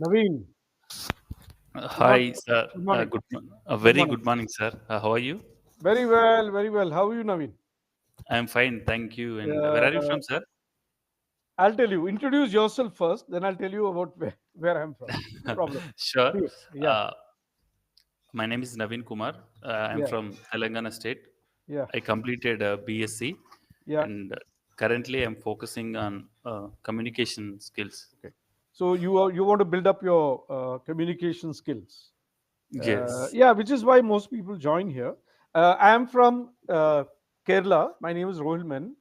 Naveen, good morning. Hi, sir. Good morning. A Good very morning. good morning, sir. How are you? Very well, very well. How are you, Naveen? I'm fine, thank you. And where are you Uh, from, sir? I'll tell you. Introduce yourself first, then I'll tell you about where I'm from. No problem. Sure. Please. Yeah, Uh, my name is Naveen Kumar. I'm yeah, from Telangana State. yeah, I completed a BSc, yeah. and currently I'm focusing on communication skills. Okay. So you want to build up your communication skills. Yes. Yeah, which is why most people join here. I am from Kerala. My name is Rohil.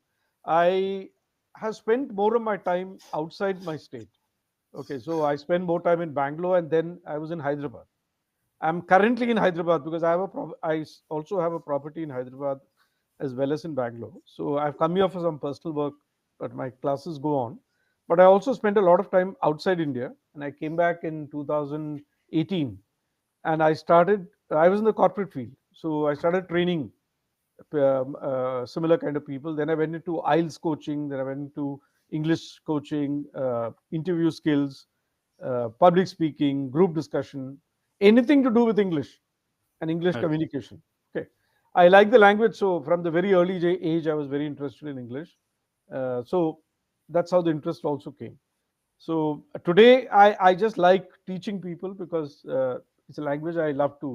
I have spent more of my time outside my state. Okay, so I spent more time in Bangalore and then I was in Hyderabad. I'm currently in Hyderabad because also have a property in Hyderabad as well as in Bangalore. So I've come here for some personal work, but my classes go on. But I also spent a lot of time outside India, and I came back in 2018, and I was in the corporate field, so I started training similar kind of people. Then I went into IELTS coaching. Then I went into English coaching, interview skills, public speaking, group discussion, anything to do with English and English Okay. communication. Okay, I like the language, so from the very early age, I was very interested in English. So that's how the interest also came. So today, I just like teaching people because it's a language I love to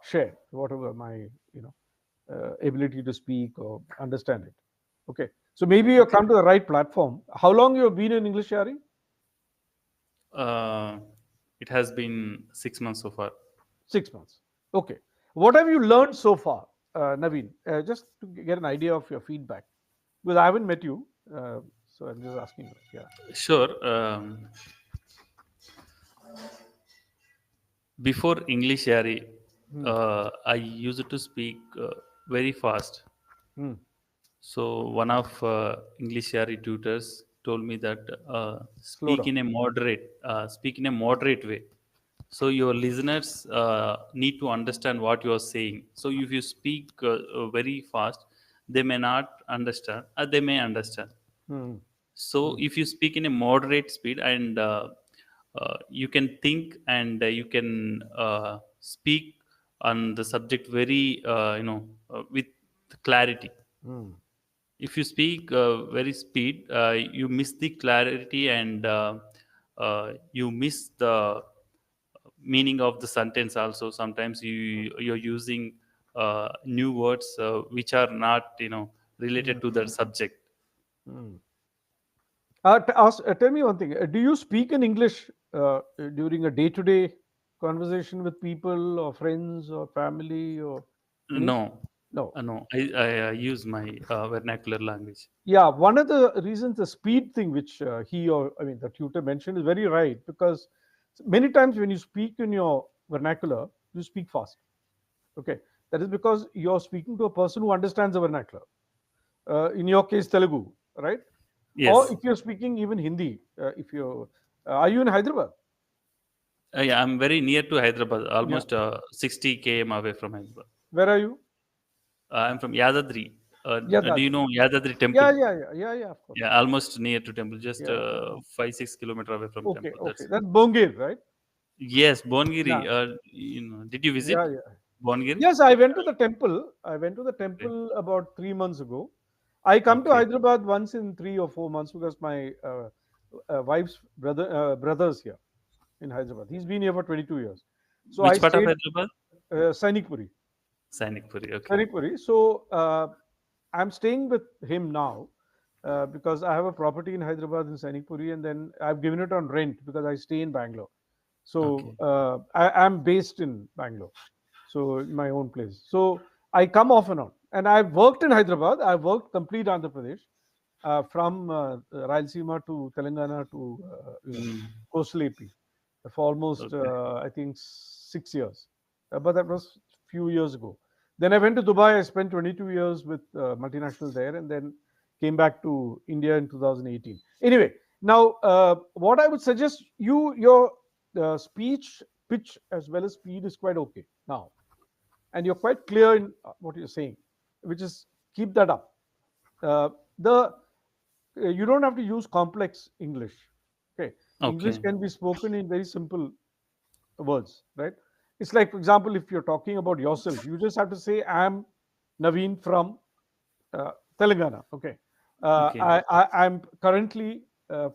share, whatever my you know ability to speak or understand it. Okay, so maybe you've Okay. come to the right platform. How long you have been in English, Yari? Uh, it has been 6 months so far. 6 months. Okay, what have you learned so far, Naveen? Just to get an idea of your feedback, because I haven't met you, so I'm just asking you. Yeah. Sure. Before EnglishYaari, Hmm. I used to speak very fast. Hmm. So one of EnglishYaari tutors told me that Slow down. speak in a moderate way. So your listeners need to understand what you are saying. So if you speak very fast, they may not understand. They may understand. Hmm. So Hmm. if you speak in a moderate speed and you can think and you can speak on the subject very with clarity. Hmm. If you speak very speed, you miss the clarity and you miss the meaning of the sentence also. Sometimes you're using new words which are not related to the subject. Hmm. Tell me one thing. Do you speak in English during a day-to-day conversation with people or friends or family or any? No, No. no. I use my vernacular language. Yeah, one of the reasons, the speed thing, which the tutor mentioned, is very right because many times when you speak in your vernacular, you speak fast. Okay, that is because you're speaking to a person who understands the vernacular. In your case, Telugu, right? Or Yes. if you're speaking even Hindi, if you're, are you in Hyderabad? Yeah, I'm very near to Hyderabad, Yeah. almost 60 km away from Hyderabad. Where are you? I'm from Yadadri. Yeah, Do you Dadri. know Yadadri Yeah, temple? yeah, yeah, yeah, yeah. Of course. Yeah, almost near to temple, just Yeah. 5 6 kilometer away from Okay, temple. okay. That's That's Bongir, right? yes, Bongiri. Yeah, Did you yeah, visit yeah. Bongiri? Yes, I went to the temple. I went to the Okay. temple about 3 months ago. I come to Okay. Hyderabad once in 3 or 4 months because my wife's brother's here in Hyderabad. He's been here for 22 years. So I Which part of stayed Hyderabad? Sainikpuri. Sainikpuri. Okay. Sainikpuri. So I'm staying with him now because I have a property in Hyderabad in Sainikpuri, and then I've given it on rent because I stay in Bangalore. So Okay. I'm based in Bangalore, so in my own place. So I come off and on, and I've worked in Hyderabad. I've worked complete Andhra Pradesh, from Rayalaseema to Telangana to Mm, coastal AP for almost okay. I think 6 years, but that was few years ago. Then I went to Dubai. I spent 22 years with multinational there, and then came back to India in 2018. Anyway, now what I would suggest your speech pitch as well as speed is quite okay now, and you're quite clear in what you're saying, which is keep that up. The You don't have to use complex English. Okay, English Okay. can be spoken in very simple words, right? It's like, for example, if you're talking about yourself, you just have to say, I'm Naveen from uh, Telangana. Okay. Okay. I'm currently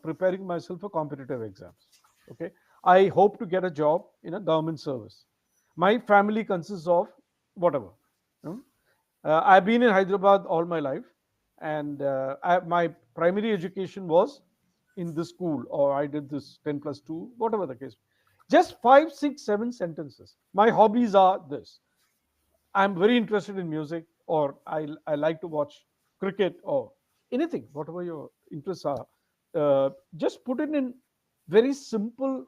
preparing myself for competitive exams. Okay. I hope to get a job in a government service. My family consists of whatever. Hmm? I've been in Hyderabad all my life, and my primary education was in this school, or I did this 10 plus 2, whatever the case. Just five, six, seven sentences. My hobbies are this. I'm very interested in music, or I like to watch cricket, or anything, whatever your interests are. Just put it in very simple,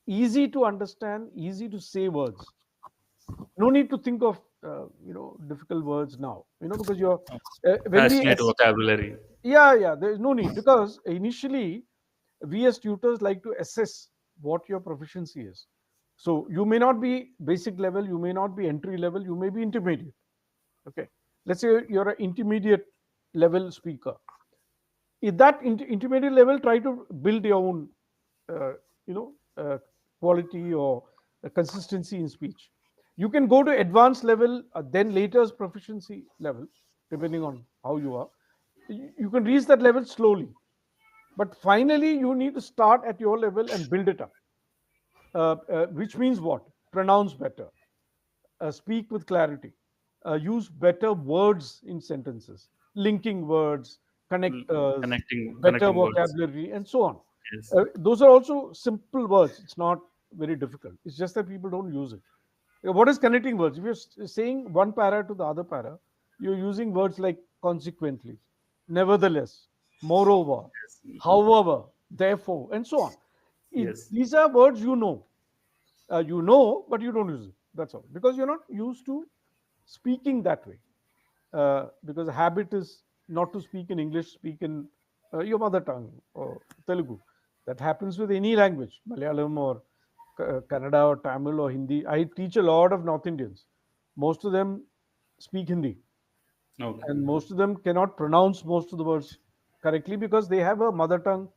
easy to understand, easy to say words. No need to think of difficult words now. Because you're when we Passionate vocabulary. yeah, there's no need, because initially we as tutors like to assess what your proficiency is. So you may not be basic level, you may not be entry level, you may be intermediate. Okay, let's say you're an intermediate level speaker. At that intermediate level, try to build your own uh, you know quality or consistency in speech. You can go to advanced level, then later's proficiency level, depending on how you are. You can reach that level slowly, but finally you need to start at your level and build it up. Which means what? Pronounce better, speak with clarity, use better words in sentences, linking words, Mm, connectors, better connecting words. vocabulary, and so on. Yes. Those are also simple words. It's not very difficult. It's just that people don't use it. What is connecting words? If you're saying one para to the other para, you're using words like consequently, nevertheless, moreover, Yes. however, therefore, and so on. Yes. These are words but you don't use it. That's all, because you're not used to speaking that way. Because the habit is not to speak in English, speak in your mother tongue or Telugu. That happens with any language, Malayalam or Kannada or Tamil or Hindi. I teach a lot of North Indians. Most of them speak Hindi, Okay. and most of them cannot pronounce most of the words correctly because they have a mother tongue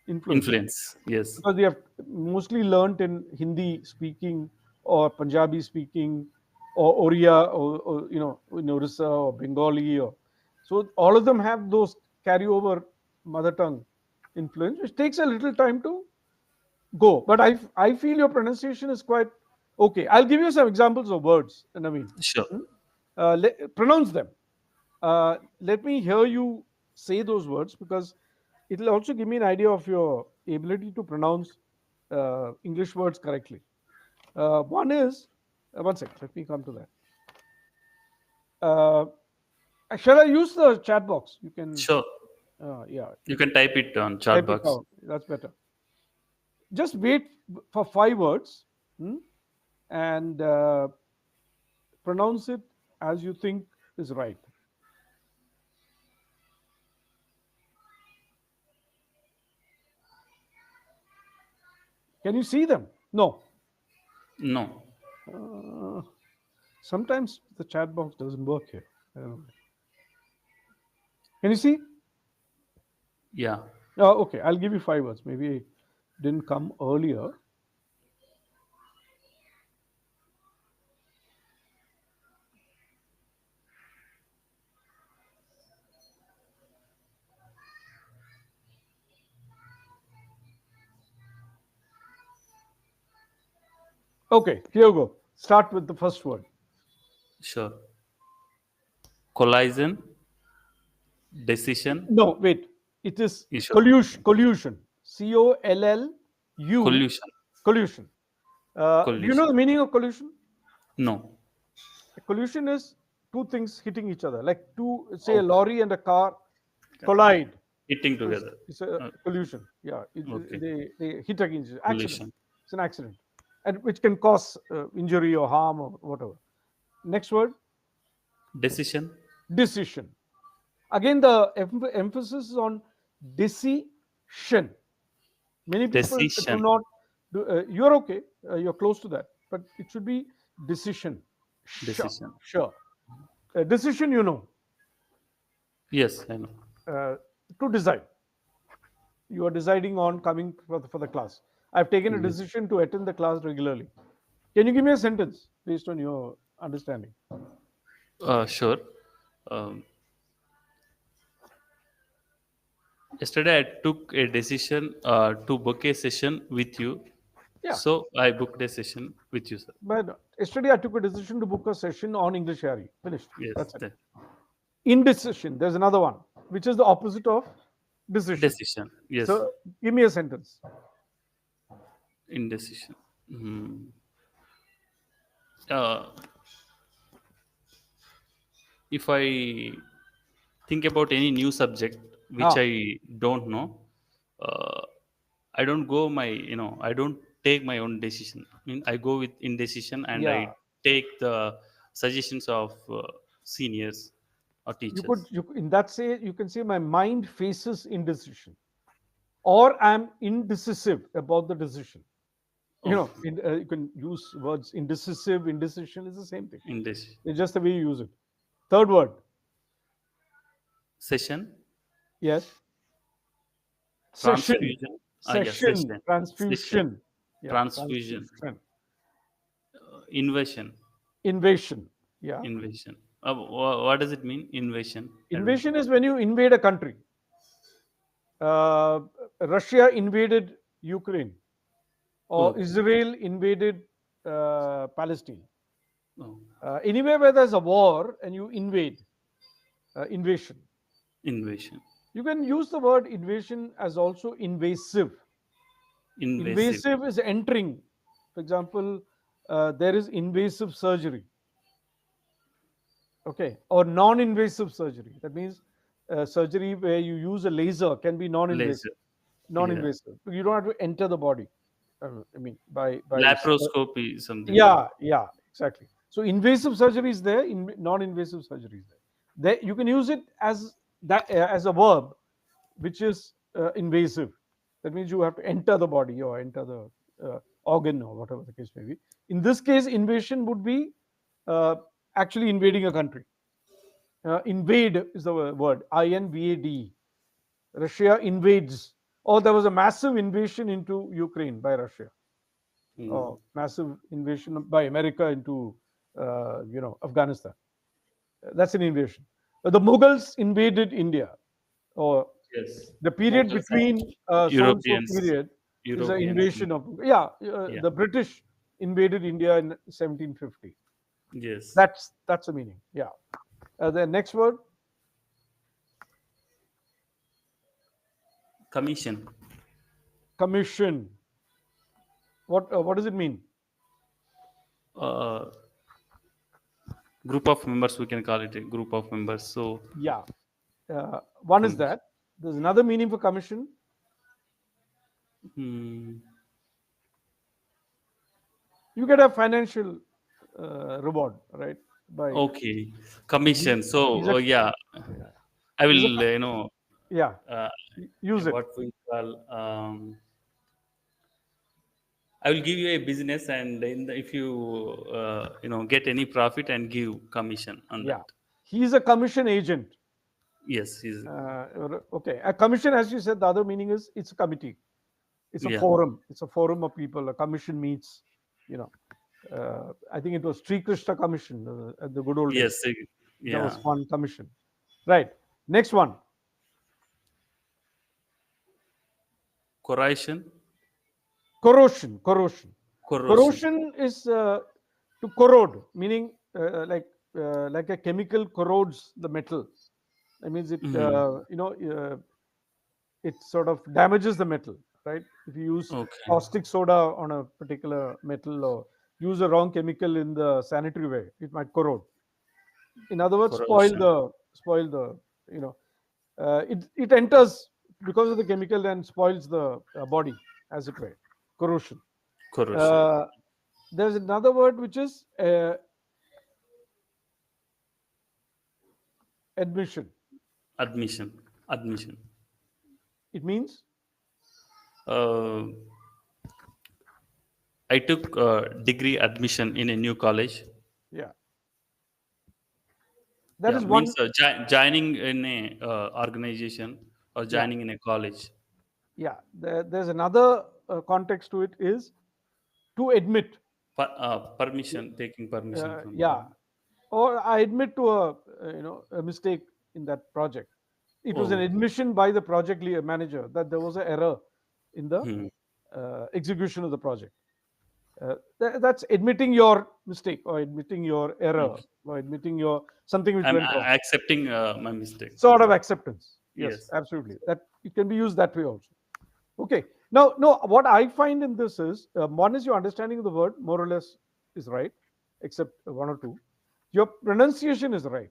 influence, Influence. Yes. because they have mostly learnt in Hindi speaking or Punjabi speaking or Oriya or in Orissa or Bengali, or so all of them have those carryover mother tongue influence, which takes a little time to go. But I feel your pronunciation is quite okay. I'll give you some examples of words, Naveen. Sure. Hmm? Pronounce them. Let me hear you say those words, because it'll also give me an idea of your ability to pronounce English words correctly. One is, one second, let me come to that. Uh, shall I use the chat box? You can, Sure. yeah, You can type it on chat type it box. out. That's better. Just wait for 5 words, and pronounce it as you think is right. Can you see them? No. No. Uh, Sometimes the chat box doesn't work here. I don't know. Can you see? Yeah. Okay, I'll give you 5 words. Maybe it didn't come earlier. Okay, here you go. Start with the first word. Sure. Collision. Decision. No, wait. It is You sure? collusion. Collusion. COLLU. Collusion. Collusion. Do you know Collision. the meaning of collusion? No. Collusion is two things hitting each other, like say a Okay. lorry and a car collide. Hitting It's, together. it's a Uh, collusion. Yeah, okay. they hit against each other. Accident. Collision. It's an accident, and which can cause injury or harm or whatever. Next word, Decision. decision. Again, the emphasis is on decision. Many people do Decision. not do. You're okay. You're close to that, but it should be decision. Sure, Decision. sure. Decision, Yes, I know. uh, to decide. You are deciding on coming for the class. I've taken a Yes. decision to attend the class regularly. Can you give me a sentence based on your understanding? Sure. Um, Yesterday, I took a decision to book a session with you. Yeah. So I booked a session with you, sir. But yesterday I took a decision to book a session on EnglishYaari. Finished. Yes, That's it. the Indecision. There's another one, which is the opposite of decision. decision. Yes, So give me a sentence. indecision. Hmm. Uh, if I think about any new subject which Ah, I don't know, uh, I don't go my, I don't take my own decision. I mean, I go with indecision and yeah. I take the suggestions of seniors or teachers. In that say you can say my mind faces indecision, or I'm indecisive about the decision. Oh, You can use words indecisive, indecision is the same thing. indecision. It's just the way you use it. Third word, Session, yes. Session, transfusion. Yeah, session, session, session, transfusion. Yeah, transfusion, transfusion. invasion, Invasion. Yeah. invasion. What does it mean? Invasion. I don't. Invasion is when you invade a country. Uh, Russia invaded Ukraine, or Oh, Israel invaded Palestine. oh, Anywhere where there's a war and you invade, invasion. invasion, You can use the word invasion as also invasive. invasive, Invasive is entering. For example, there is invasive surgery, okay, or non-invasive surgery. That means surgery where you use a laser can be laser. non-invasive. Yeah, Non-invasive. You don't have to enter the body. I mean, by laparoscopy, something like. yeah, yeah, exactly. So invasive surgery is there. Non-invasive surgery is there. There you can use it as that as a verb, which is invasive. That means you have to enter the body or enter the organ or whatever the case may be. In this case, invasion would be uh, actually invading a country. Invade is the word. INVAD. Russia invades. Or there was a massive invasion into Ukraine by Russia. Hmm. Or massive invasion by America into Afghanistan. That's an invasion. The Mughals invaded India, or Yes, the period Mughals and between so and so Europeans, period is an Europeans. invasion of, yeah. Yeah. The British invaded India in 1750. Yes. That's the meaning. Yeah. The next word, Commission. commission. What does it mean? Uh, Group of members. We can call it a group of members. So, Yeah. One is commission. that. There's another meaning for commission. Hmm. You get a financial reward, right? By Okay, these, commission. these So, are yeah, yeah. I These are will, yeah. uh, Use it. what we call, I will give you a business, and if you, get any profit and give commission on that. Yeah. He's a commission agent. Yes, is Okay. A commission, as you said, the other meaning is it's a committee. It's a yeah. forum. It's a forum of people. A commission meets, you know. I think it was Sri Krishna Commission at the good old days. Yes, That was yeah. one commission. Right. Next one. Corrosion, Corrosion. Corrosion. corrosion. Corrosion is to corrode, meaning like a chemical corrodes the metal. That means Mhm. it sort of damages the metal, right? If you use Okay, caustic soda on a particular metal or use a wrong chemical in the sanitary way, it might corrode. In other words, corrosion, spoil the you know it enters because of the chemical and spoils the body as it were. Corrosion. corrosion. Uh, there's another word which is admission. Admission, admission. It means Uh, I took degree admission in a new college. yeah, that Yeah, is means one. joining in a organization or Yeah, joining in a college. Yeah, there's another context to it is to admit. Permission, taking permission from Yeah, them. or I admit to a mistake in that project. It was an Oh, admission by the project manager that there was an error in the hmm. execution of the project. That's admitting your mistake or admitting your error Okay. or admitting your something which I'm went wrong. accepting my mistake. Sort of acceptance. Yes, Yes. absolutely. That it can be used that way also. Okay. Now, no, what I find in this is one is your understanding of the word more or less is right, except one or two. Your pronunciation is right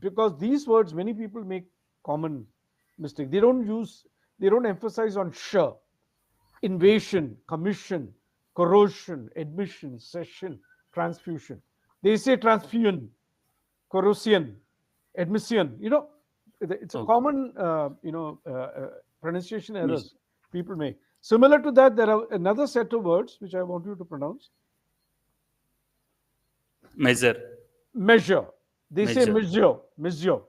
because these words many people make common mistake. They don't emphasize on sh, invasion, commission, corrosion, admission, session, transfusion. They say transfusion, corrosion, admission. It's a Okay. common pronunciation Mis- errors people make. Similar to that, there are another set of words which I want you to pronounce. Measure. Measure. They say Measure. measure, measure.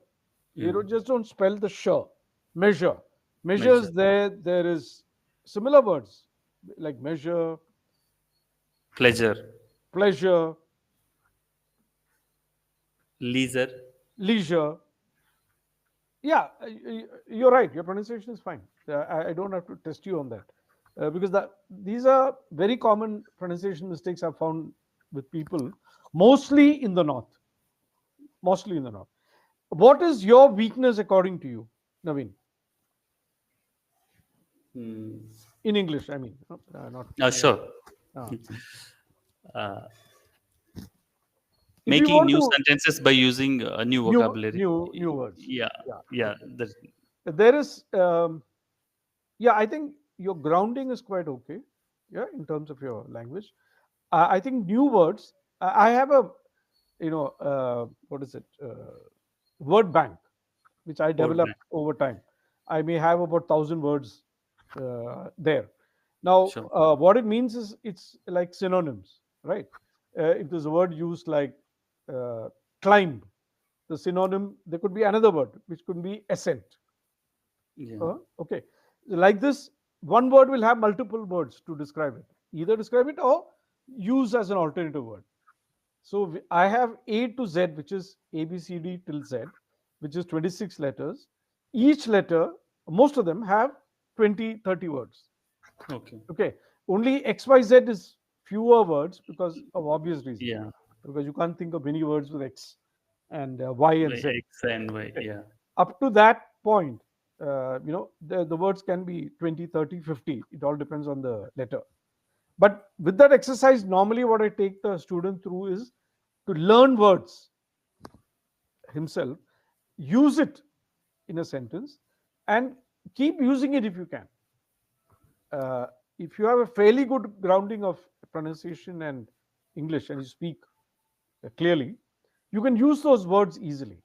They Yeah. don't spell the sh. Measure. Measure. Measures there is similar words like measure, Pleasure. pleasure, Leisure. leisure. Yeah, you're right. Your pronunciation is fine. I don't have to test you on that because these are very common pronunciation mistakes I've found with people, mostly in the north. Mostly in the north. What is your weakness according to you, Naveen? Hmm. In English, I mean, not. Sure. Uh, Uh, if you Making want new to sentences by using new vocabulary. new words, Yeah. yeah, Yeah. okay. That, There is, yeah, I think your grounding is quite okay. Yeah, in terms of your language, I think new words. I have a, what is it? Word bank, which I word developed bank. over time. I may have about 1,000 words there. Now, Sure. what it means is it's like synonyms, right? If there's a word used like uh, climb, the synonym, there could be another word which could be ascent. Yeah. Okay. Like this, one word will have multiple words to describe it, either describe it or use as an alternative word. So I have A to Z, which is A, B, C, D till Z, which is 26 letters. Each letter, most of them have 20, 30 words. Okay. Okay. Only XYZ is fewer words because of obvious reasons. Yeah. Because you can't think of many words with X and Y and Z. X and Y. Okay. Yeah. Up to that point, the words can be 20, 30, 50. It all depends on the letter. But with that exercise, normally what I take the student through is to learn words himself, use it in a sentence, and keep using it if you can. Uh, if you have a fairly good grounding of pronunciation and English and you speak clearly, you can use those words easily.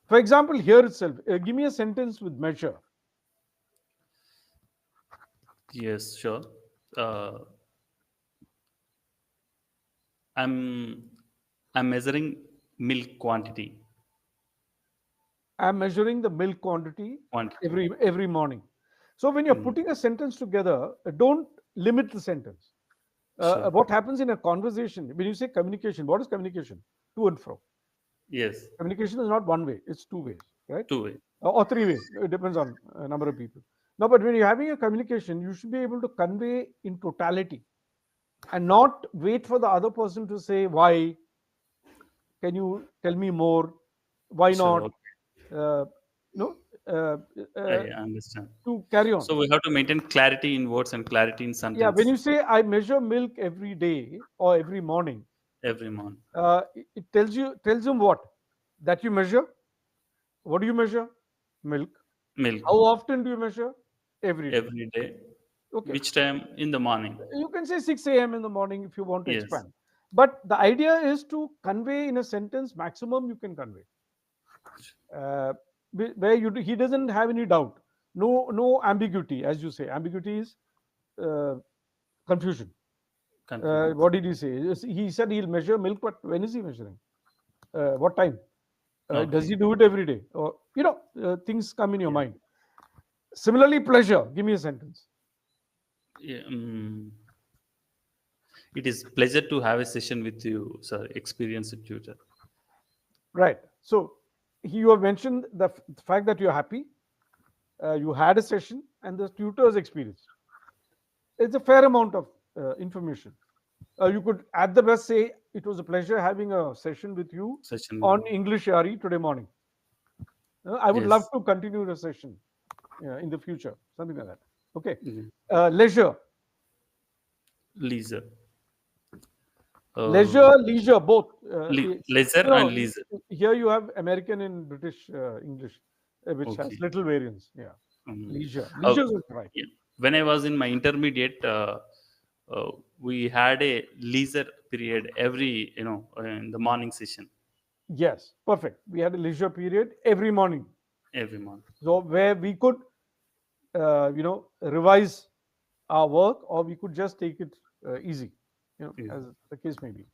For example, here itself, give me a sentence with measure. Yes. Sure. Uh, I'm I'm measuring milk quantity. I'm measuring the milk quantity Quantity. every morning. So when you're Mm. putting a sentence together, don't limit the sentence. Sure. What happens in a conversation when you say communication? What is communication? To and fro. Yes. Communication is not one way; it's two ways, right? Two way. Or three ways. It depends on a number of people. No, but when you're having a communication, you should be able to convey in totality and not wait for the other person to say why. Can you tell me more? Why Sure. not? Okay. Uh, no, uh, uh, I understand. to carry on. So we have to maintain clarity in words and clarity in Yeah, when sentence you say I measure milk every day or every morning, every month. it tells him what that you measure. What do you measure? Milk. Milk How often do you measure? Every day. every day. Okay. Which time in the morning? You can say 6 a.m. in the morning if you want to Yes. expand. But the idea is to convey in a sentence maximum you can convey. Uh, where he doesn't have any doubt. No ambiguity, as you say. Ambiguity is uh, confusion. Confusion. What did he say? He said he'll measure milk, but when is he measuring? What time? Does Okay. he do it every day? Or things come in your Yeah. mind. Similarly, pleasure. Give me a sentence. Yeah, it is pleasure to have a session with you, sir. Experienced tutor. Right. So you have mentioned the fact that you're happy, you had a session, and the tutor's experience. It's a fair amount of information. You could, at the best, say it was a pleasure having a session with you Session. on EnglishYaari today morning. I would love Yes. to continue the session in the future, something like that. Okay. Mm. Leisure, Leisure. leisure, Uh, leisure, both. Leisure and leisure. Here you have American and British English, which has Okay. little variance. Yeah, Um, leisure, uh, leisure is right. yeah. When I was in my intermediate, uh, we had a leisure period every, in the morning session Yes, perfect. We had a leisure period every morning, every month. so where we could, revise our work, or we could just take it easy, Yeah. as the case may be.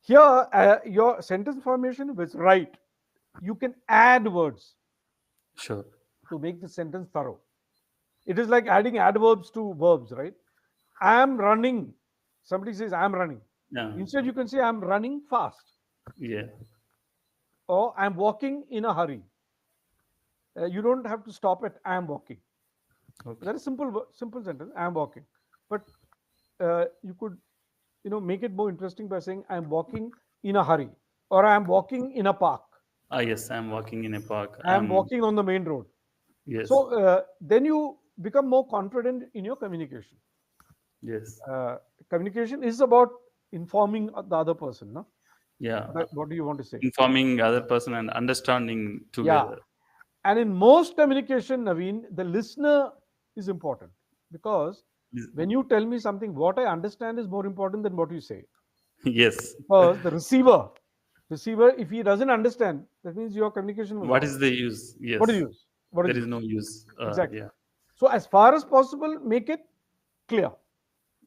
Here, your sentence formation was right. You can add words Sure. to make the sentence thorough. It is like adding adverbs to verbs, right? I am running. Somebody says, I'm running. Yeah. Instead, you can say, I'm running fast, Yeah. or I'm walking in a hurry. You don't have to stop at I'm walking. Okay. That is simple sentence. I'm walking, but you could, make it more interesting by saying I'm walking in a hurry, or I'm walking in a park. Ah, yes, I'm walking in a park. I'm walking on the main road. Yes. So then you become more confident in your communication. Yes. Uh, Communication is about informing the other person. No, Yeah. what do you want to say? Informing other person and understanding Yeah, together. and in most communication, Naveen, the listener is important, because Is- when you tell me something, what I understand is more important than what you say. Yes. Because the receiver, if he doesn't understand, that means your communication was What off. is the use? What is Yes. use? What is There is use? no use. Exactly. Yeah. So as far as possible, make it clear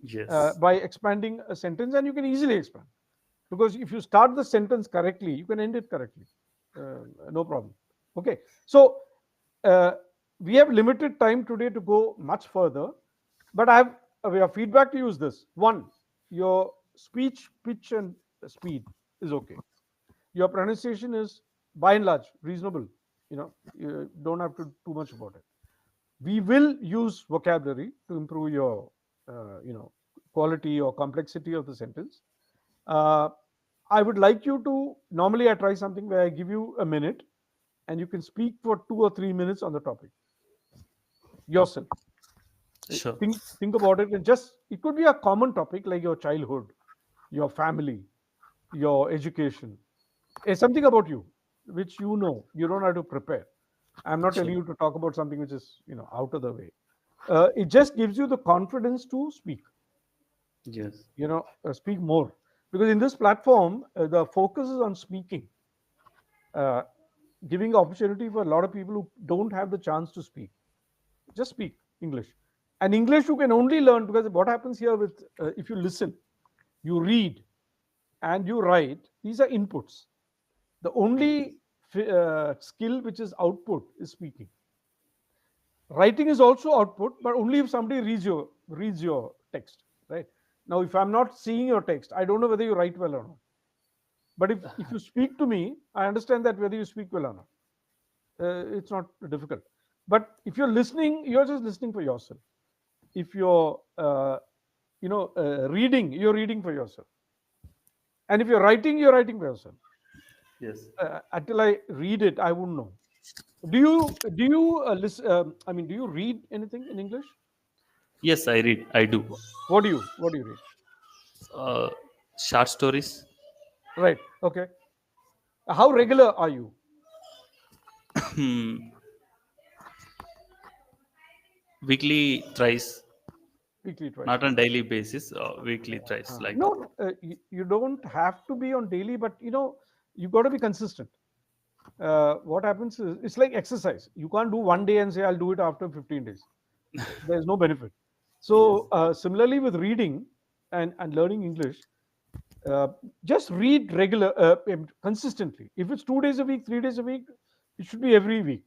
Yes. by expanding a sentence, and you can easily expand, because if you start the sentence correctly, you can end it correctly. No problem. Okay. So uh, we have limited time today to go much further, but I have your feedback to you is this: one, your speech pitch and speed is okay. Your pronunciation is by and large reasonable. You don't have to do too much about it. We will use vocabulary to improve your quality or complexity of the sentence. uh, I would like you to, normally I try something where I give you a minute, and you can speak for 2 or 3 minutes on the topic yourself. Sure. Think about it, and just, it could be a common topic like your childhood, your family, your education. Something about you which you don't have to prepare. I'm not telling Sure. you to talk about something which is out of the way. It just gives you the confidence to speak. Yes. Speak more, because in this platform the focus is on speaking, uh, giving opportunity for a lot of people who don't have the chance to speak. Just speak English. And English you can only learn, because what happens here with, if you listen, you read, and you write, these are inputs. The only skill which is output is speaking. Writing is also output, but only if somebody reads your text, right? Now, if I'm not seeing your text, I don't know whether you write well or not. But if you speak to me, I understand that whether you speak well or not. It's not difficult. But if you're listening, you're just listening for yourself. If you're reading, you're reading for yourself. And if you're writing, you're writing for yourself. Yes. Until I read it, I wouldn't know. Do you listen? I mean, do you read anything in English? Yes, I read. I do. What do you read? Uh, Short stories. Right. Okay. How regular are you? Hmm. Weekly thrice, Weekly, twice. not on daily basis. Weekly thrice, like that. No, you don't have to be on daily, but you got to be consistent. What happens is, it's like exercise. You can't do one day and say I'll do it after 15 days. There's no benefit. Yes. So similarly with reading and learning English, uh, just read consistently. If it's 2 days a week, 3 days a week, it should be every week,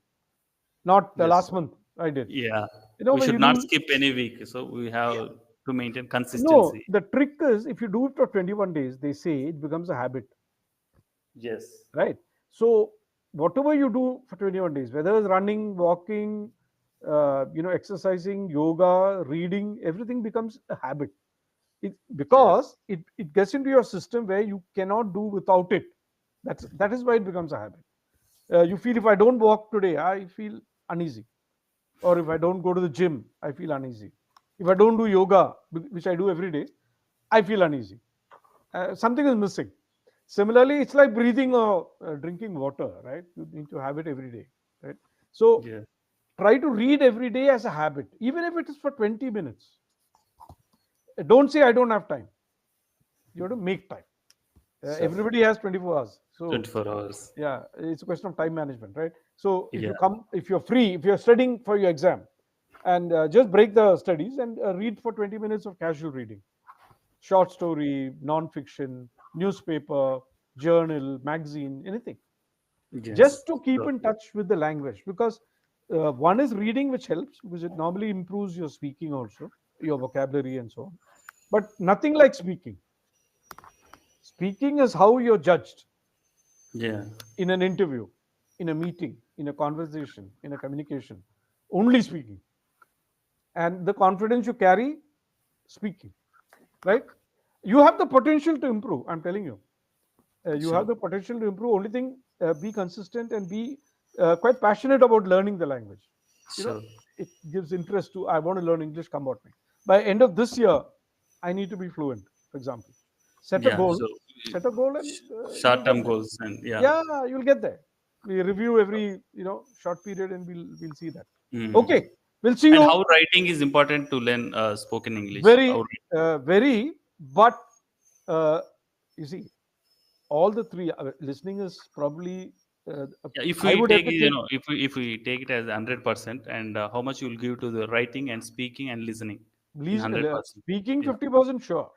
not the Yes. last month I did. Yeah, You know, we when you should not do, skip any week, so we have yeah, to maintain no, consistency. the trick is if you do it for 21 days, they say it becomes a habit, Yes. right? So whatever you do for 21 days, whether it's running, walking, exercising, yoga, reading, everything becomes a habit. Yes. Because it gets into your system where you cannot do without it. That is why it becomes a habit. You feel if I don't walk today, I feel uneasy, or if I don't go to the gym, I feel uneasy. If I don't do yoga, which I do every day, I feel uneasy. Something is missing. Similarly, it's like breathing or drinking water, right? You need to have it every day, right? So Yeah. try to read every day as a habit, even if it is for 20 minutes. Don't say I don't have time. You have to make time. Sure. Everybody has 24 hours. So 24 hours. yeah, it's a question of time management, right? So Yeah. if you're free, if you're studying for your exam, and just break the studies and read for 20 minutes of casual reading, short story, non-fiction, newspaper, journal, magazine, anything, Yes. just to keep So, in touch with the language. Because one is reading, which helps because it normally improves your speaking also, your vocabulary and so on. But nothing like speaking. Speaking is how you're judged yeah. in an interview, in a meeting, in a conversation, in a communication. Only speaking. And the confidence you carry, speaking, right? You have the potential to improve, I'm telling you. You Sure. have the potential to improve. Only thing, be consistent and be quite passionate about learning the language. You know, Sure. it gives interest to, I want to learn English, come about me. By end of this year, I need to be fluent, for example. Set a Yeah. goal, So, set a goal, and you'll get short-term there. goals and yeah. Yeah, you'll get there. We review every short period, and we'll see that. Mm. Okay, we'll see And you. how writing is important to learn spoken English. Very, very, but uh, you see, all the three, listening is probably, Yeah, if I we would take it, hesitate. if we take it as 100%, and how much you will give to the writing and speaking and listening in 100%. Speaking Yeah. 50% sure.